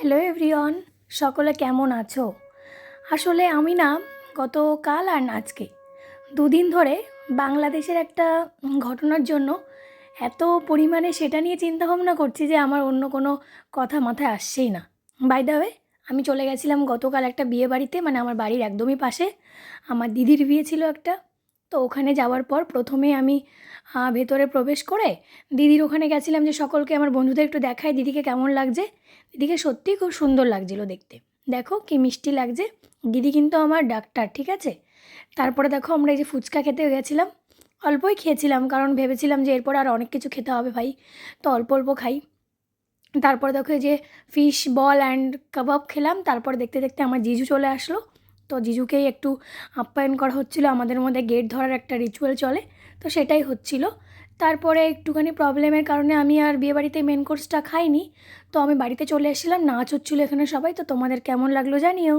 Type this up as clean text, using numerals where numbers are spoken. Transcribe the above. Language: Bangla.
হ্যালো এভরিওয়ান, সকলে কেমন আছো? আসলে আমি না গতকাল আর না আজকে দুদিন ধরে বাংলাদেশের একটা ঘটনার জন্য এত পরিমাণে সেটা নিয়ে চিন্তাভাবনা করছি যে আমার অন্য কোনো কথা মাথায় আসছেই না। বাই দ্য ওয়ে, আমি চলে গেছিলাম গতকাল একটা বিয়ে বাড়িতে, মানে আমার বাড়ির একদমই পাশে আমার দিদির বিয়ে ছিল একটা। তো ওখানে যাওয়ার পর প্রথমে আমি ভেতরে প্রবেশ করে দিদির ওখানে গেছিলাম যে সকলকে আমার বন্ধুদের একটু দেখাই দিদিকে কেমন লাগছে। দিদিকে সত্যিই খুব সুন্দর লাগছিলো দেখতে। দেখো কি মিষ্টি লাগছে। দিদি কিন্তু আমার ডাক্তার, ঠিক আছে। তারপরে দেখো আমরা এই যে ফুচকা খেতে গেছিলাম, অল্পই খেয়েছিলাম কারণ ভেবেছিলাম যে এরপর আর অনেক কিছু খেতে হবে ভাই, তো অল্প অল্প খাই। তারপর দেখো এই যে ফিশ বল অ্যান্ড কাবাব খেলাম। তারপর দেখতে দেখতে আমার জিজু চলে আসলো, তো জিজুকেই একটু আপ্যায়ন করা হচ্ছিলো। আমাদের মধ্যে গেট ধরার একটা রিচুয়াল চলে, তো সেটাই হচ্ছিলো। তারপরে একটুখানি প্রবলেমের কারণে আমি আর বিয়েবাড়িতে মেন কোর্সটা খাইনি, তো আমি বাড়িতে চলে এসেছিলাম। নাচ হচ্ছিলো এখানে সবাই, তো তোমাদের কেমন লাগলো জানিও।